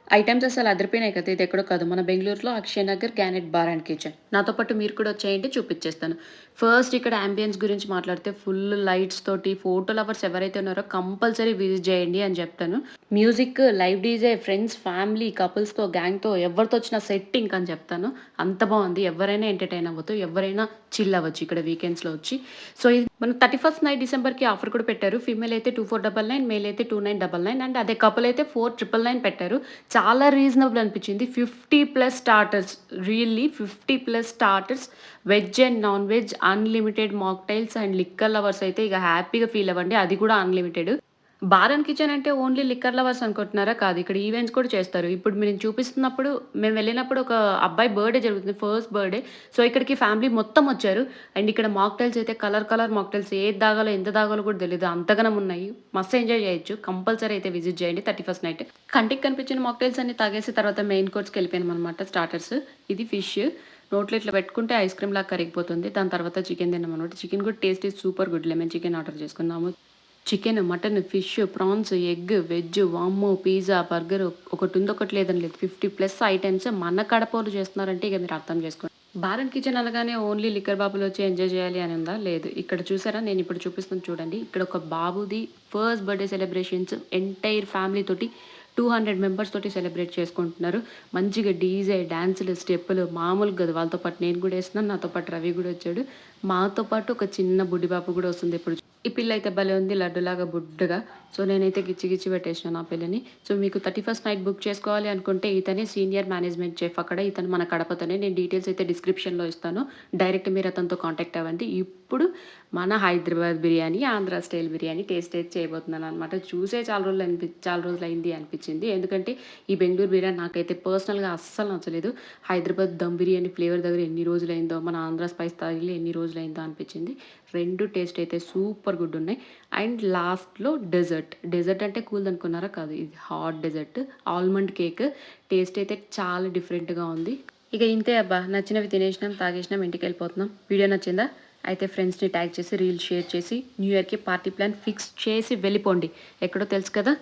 Items అసలు అదిరిపోయినాయి కదా! ఇదెక్కడో కాదు. మన బెంగుళూరులో Akshay Nagar Gannet bar and kitchen. నాతో పాటు మీరు కూడా వచ్చేయండి చూపిచ్చేస్తాను. ఫస్ట్ ఇక్కడ యాంబియన్స్ గురించి మాట్లాడితే ఫుల్ లైట్స్ తోటి ఫోటో లవర్స్ ఎవరైతే ఉన్నారో కంపల్సరీ విజిట్ చేయండి అని చెప్తాను. Music, live DJ, friends, family, కపుల్స్‌తో, గ్యాంగ్‌తో ఎవరితో వచ్చినా సెట్టింగ్ అని చెప్తాను. అంత బావుంది. ఎవరైనా ఎంటర్‌టైన్ అవ్వచ్చు. ఎవరైనా చిల్ అవ్వచ్చు ఇక్కడ వీకెండ్స్‌లో వచ్చి. సో, ఇది మన 31st నైట్ డిసెంబర్‌కి ఆఫర్ కూడా పెట్టారు. ఫీమేల్ అయితే 2499, మేల్ అయితే 2999 అండ్ అదే కపుల్ అయితే 4999 పెట్టారు. చాలా రీజనబుల్ అనిపించింది. 50+ starters, really 50+ starters, veg and non veg, unlimited mocktails and liquor lovers అయితే ఇక హ్యాపీగా ఫీల్ అవ్వండి. అది కూడా అన్‌లిమిటెడ్. బార్ అండ్ కిచెన్ అంటే ఓన్లీ లిక్కర్ లవర్స్ అనుకుంటున్నారా? కాదు. ఇక్కడ ఈవెంట్స్ కూడా చేస్తారు. ఇప్పుడు నేను చూపిస్తున్నప్పుడు మేము వెళ్ళినప్పుడు ఒక అబ్బాయి బర్త్‌డే జరుగుతుంది. First birthday. సో, ఇక్కడికి ఫ్యామిలీ మొత్తం వచ్చారు. అండ్ ఇక్కడ మాక్‌టైల్స్ అయితే కలర్ మాక్‌టైల్స్ ఏది తాగాలో, ఎంత తాగాలో కూడా తెలీదు. అంతగనం ఉన్నాయి. మస్తు ఎంజాయ్ చేయొచ్చు. కంపల్సరీ అయితే విజిట్ చేయండి 31st నైట్. కంటికి కనిపించిన మాక్‌టైల్స్ అన్ని తాగేసి తర్వాత మెయిన్ కోర్స్‌కెళ్ళిపోయామనమాట స్టార్టర్స్. ఇది ఫిష్. నోట్లో ఇట్లా పెట్టుకుంటే ఐస్ క్రీమ్‌లాగా కరిగిపోతుంది. దాని తర్వాత చికెన్ తిన్నామనమాట. చికెన్ కూడా taste is super good. Lemon chicken order చేసుకున్నాము. Chicken, mutton, fish, prawns, egg, veg, వామ్మో! పిజ్జా, బర్గర్ ఒకటుంది ఒకటి లేదని లేదు. 50+ ఐటెమ్స్ మన కడపోళ్ళు చేస్తున్నారంటే ఇక మీరు అర్థం చేసుకోండి. బార్ అండ్ కిచెన్ అనగానే ఓన్లీ లిక్కర్ బాబులు వచ్చి ఎంజాయ్ చేయాలి అని ఉందా? లేదు. ఇక్కడ చూసారా నేను ఇప్పుడు చూపిస్తున్నాను చూడండి. ఇక్కడ ఒక బాబుది first birthday celebrations entire family తోటి 200 మెంబర్స్ తోటి సెలబ్రేట్ చేసుకుంటున్నారు. మంచిగా డీజే, డాన్సులు, స్టెప్పులు మామూలుగా కాదు. వాళ్ళతో పాటు నేను కూడా ఏస్తున్నాను. నాతో పాటు రవి కూడా వచ్చాడు. మాతో పాటు ఒక చిన్న బుడ్డి పాప కూడా వస్తుంది ఇప్పుడు. ఈ పిల్ల అయితే భలే ఉంది లడ్డులాగా బుడ్డగా. సో, నేనైతే గిచ్చి గిచ్చి పెట్టేసినాను నా పిల్లని. సో, మీకు 31st నైట్ బుక్ చేసుకోవాలి అనుకుంటే ఇతనే సీనియర్ మేనేజ్మెంట్ చెఫ్ అక్కడ. ఇతను మన కడపతోనే. నేను డీటెయిల్స్ అయితే డిస్క్రిప్షన్‌లో ఇస్తాను. డైరెక్ట్ మీరు అతనితో కాంటాక్ట్ అవ్వండి. ఇప్పుడు మన హైదరాబాద్ బిర్యానీ, ఆంధ్ర స్టైల్ బిర్యానీ టేస్ట్ అయితే చేయబోతున్నాననమాట. చూసే చాలా రోజులైంది అనిపించింది. ఎందుకంటే ఈ బెంగుళూరు బిర్యానీ నాకైతే పర్సనల్‌గా అస్సలు నచ్చలేదు. హైదరాబాద్ దమ్ బిర్యానీ ఫ్లేవర్ దగ్గర ఎన్ని రోజులైందో, మన ఆంధ్ర స్పైస్ తగిలి ఎన్ని రోజులైందో అనిపించింది. 2 టేస్ట్ అయితే సూపర్ గుడ్ ఉన్నాయి. అండ్ లాస్ట్‌లో డెజర్ట్. డెజర్ట్ అంటే కూల్‌ది అనుకున్నారా? కాదు. ఇది hot dessert. Almond cake. Taste అయితే చాలా డిఫరెంట్‌గా ఉంది. ఇక ఇంతే అబ్బా! నచ్చినవి తినేసినాం, తాగేసినాం, ఇంటికెళ్ళిపోతున్నాం. వీడియో నచ్చిందా? అయితే ఫ్రెండ్స్‌ని ట్యాగ్ చేసి, రీల్ షేర్ చేసి, న్యూ ఇయర్‌కి పార్టీ ప్లాన్ ఫిక్స్ చేసి వెళ్ళిపోండి. ఎక్కడో తెలుసు కదా!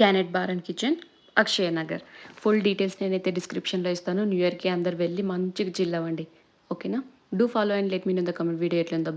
Gannet bar and kitchen, Akshay Nagar. Full details నేనైతే డిస్క్రిప్షన్‌లో ఇస్తాను. న్యూ ఇయర్‌కి అందరూ వెళ్ళి మంచిగా చిల్ అవ్వండి. ఓకేనా? Do follow and let me know in the comment video ఎట్లుందో.